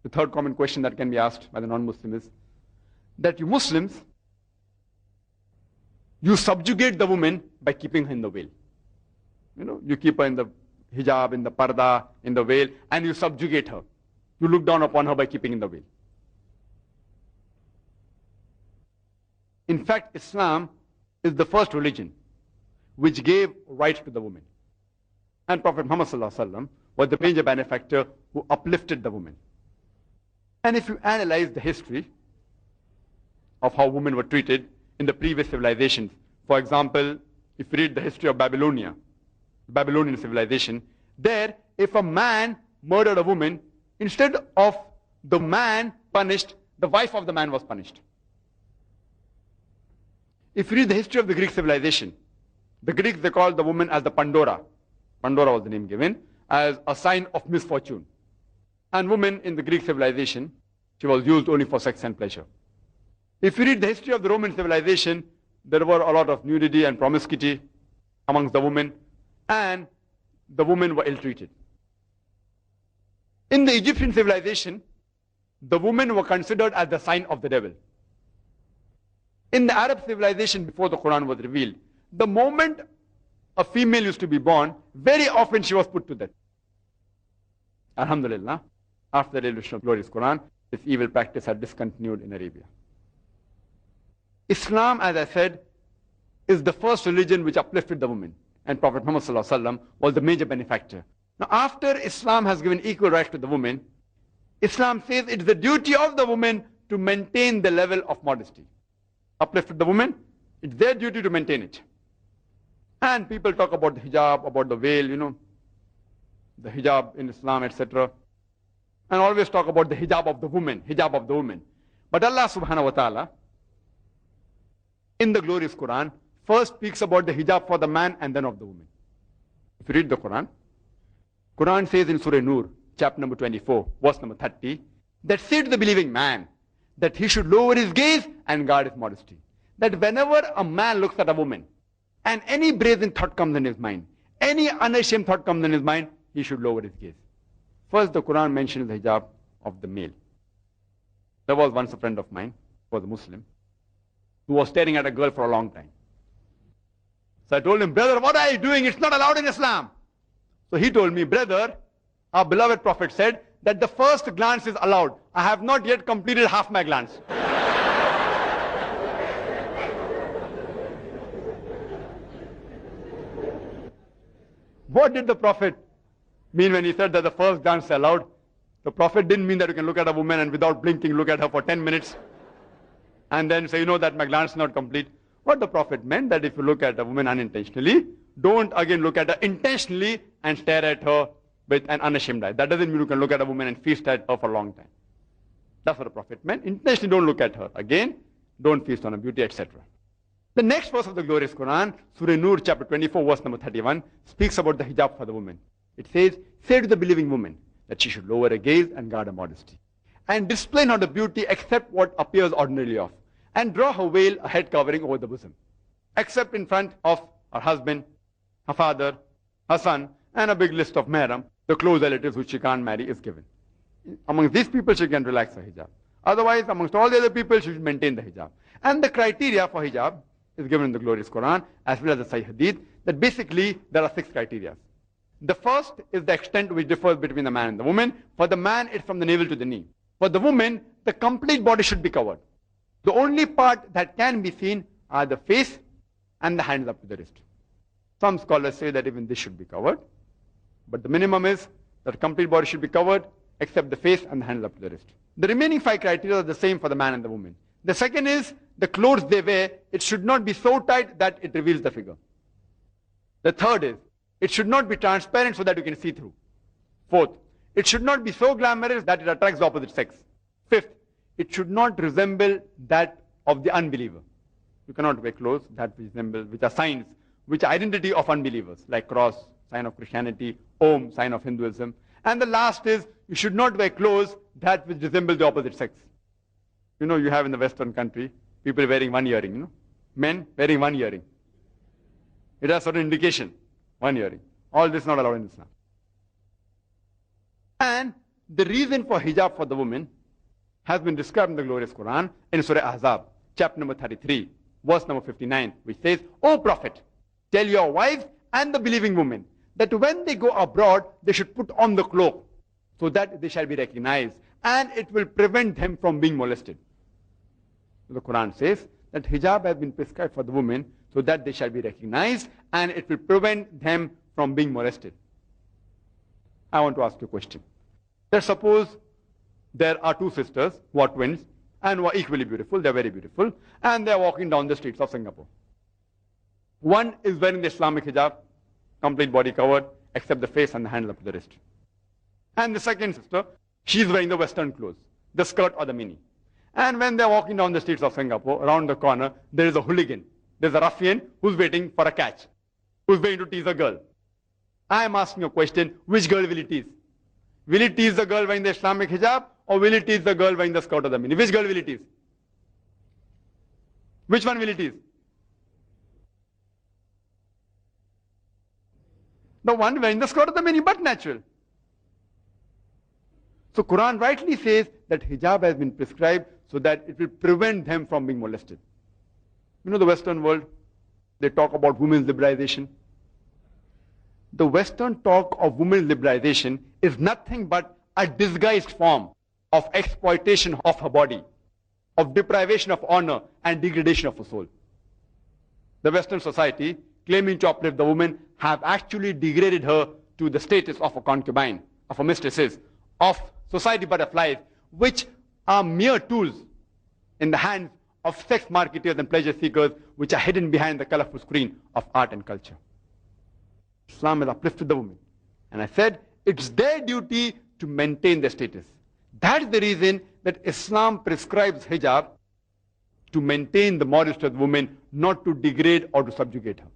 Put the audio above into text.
The third common question that can be asked by the non-Muslim is that you Muslims, you subjugate the woman by keeping her in the veil. You keep her in the hijab, in the parda, in the veil, and you subjugate her. You look down upon her by keeping in the veil. In fact, Islam is the first religion which gave rights to the woman. And Prophet Muhammad ﷺ was the major benefactor who uplifted the woman. And if you analyze the history of how women were treated in the previous civilizations, for example, if you read the history of Babylonian civilization, there, if a man murdered a woman, instead of the man punished, the wife of the man was punished. If you read the history of the Greek civilization, the Greeks, they called the woman as the Pandora. Pandora was the name given, as a sign of misfortune. And woman in the Greek civilization, she was used only for sex and pleasure. If you read the history of the Roman civilization, there were a lot of nudity and promiscuity amongst the women, and the women were ill-treated. In the Egyptian civilization, the women were considered as the sign of the devil. In the Arab civilization, before the Quran was revealed, the moment a female used to be born, very often she was put to death. Alhamdulillah, after the revelation of the glorious Quran, this evil practice had discontinued in Arabia. Islam, as I said, is the first religion which uplifted the woman. And Prophet Muhammad ﷺ was the major benefactor. Now, after Islam has given equal rights to the woman, Islam says it's the duty of the woman to maintain the level of modesty. Uplifted the woman, it's their duty to maintain it. And people talk about the hijab, about the veil, the hijab in Islam, etc. And always talk about the hijab of the woman, hijab of the woman. But Allah subhanahu wa ta'ala, in the glorious Quran, first speaks about the hijab for the man and then of the woman. If you read the Quran, Quran says in Surah Nur, chapter number 24, verse number 30, that say to the believing man that he should lower his gaze and guard his modesty. That whenever a man looks at a woman and any brazen thought comes in his mind, any unashamed thought comes in his mind, he should lower his gaze. First, the Quran mentions the hijab of the male. There was once a friend of mine, who was a Muslim, who was staring at a girl for a long time. So I told him, brother, what are you doing? It's not allowed in Islam. So he told me, brother, our beloved Prophet said that the first glance is allowed. I have not yet completed half my glance. What did the Prophet mean when he said that the first glance is allowed? The Prophet didn't mean that you can look at a woman and without blinking look at her for 10 minutes and then say, that my glance is not complete. What the Prophet meant, that if you look at a woman unintentionally, don't again look at her intentionally and stare at her with an unashamed eye. That doesn't mean you can look at a woman and feast at her for a long time. That's what the Prophet meant. Intentionally don't look at her. Again, don't feast on her beauty, etc. The next verse of the glorious Quran, Surah Nur, chapter 24, verse number 31, speaks about the hijab for the woman. It says, say to the believing woman that she should lower her gaze and guard her modesty, and display not the beauty except what appears ordinarily of, and draw her veil, a head covering over the bosom, except in front of her husband, her father, her son, and a big list of mahram, the close relatives which she can't marry is given. Among these people she can relax her hijab. Otherwise, amongst all the other people, she should maintain the hijab. And the criteria for hijab is given in the glorious Quran, as well as the Sahih Hadith, that basically there are 6 criteria. The first is the extent which differs between the man and the woman. For the man, it's from the navel to the knee. For the woman, the complete body should be covered. The only part that can be seen are the face and the hands up to the wrist. Some scholars say that even this should be covered. But the minimum is that the complete body should be covered, except the face and the hands up to the wrist. The remaining 5 criteria are the same for the man and the woman. The second is the clothes they wear, it should not be so tight that it reveals the figure. The third is, it should not be transparent so that you can see through. Fourth, it should not be so glamorous that it attracts the opposite sex. Fifth, it should not resemble that of the unbeliever. You cannot wear clothes that resemble, which are signs, which are identity of unbelievers, like cross, sign of Christianity, Om, sign of Hinduism. And the last is, you should not wear clothes that which resemble the opposite sex. You have in the Western country, people wearing one earring, men wearing one earring. It has certain indication, one earring. All this is not allowed in Islam. And the reason for hijab for the woman has been described in the glorious Quran in Surah Ahzab, chapter number 33, verse number 59, which says, O Prophet, tell your wives and the believing women that when they go abroad, they should put on the cloak so that they shall be recognized, and it will prevent them from being molested. The Quran says that hijab has been prescribed for the women so that they shall be recognized, and it will prevent them from being molested. I want to ask you a question. Let's suppose there are two sisters who are twins and who are equally beautiful. They're very beautiful, and they're walking down the streets of Singapore. One is wearing the Islamic hijab, complete body covered, except the face and the hands up to the wrist. And the second sister, she's wearing the Western clothes, the skirt or the mini. And when they're walking down the streets of Singapore, around the corner, there is a hooligan. There's a ruffian who's waiting for a catch, who's going to tease a girl. I'm asking a question, which girl will he tease? Will he tease the girl wearing the Islamic hijab, or will he tease the girl wearing the skirt or the mini? Which girl will he tease? Which one will he tease? The one wearing the skirt or the mini, but natural. So Quran rightly says that hijab has been prescribed so that it will prevent them from being molested. You know, the Western world, they talk about women's liberalization. The Western talk of women's liberalization is nothing but a disguised form of exploitation of her body, of deprivation of honor and degradation of her soul. The Western society, claiming to uplift the woman, have actually degraded her to the status of a concubine, of a mistresses, of society butterflies, which are mere tools in the hands of sex marketers and pleasure seekers, which are hidden behind the colorful screen of art and culture. Islam has uplifted the woman. And I said, it's their duty to maintain their status. That's the reason that Islam prescribes hijab, to maintain the modesty of the woman, not to degrade or to subjugate her.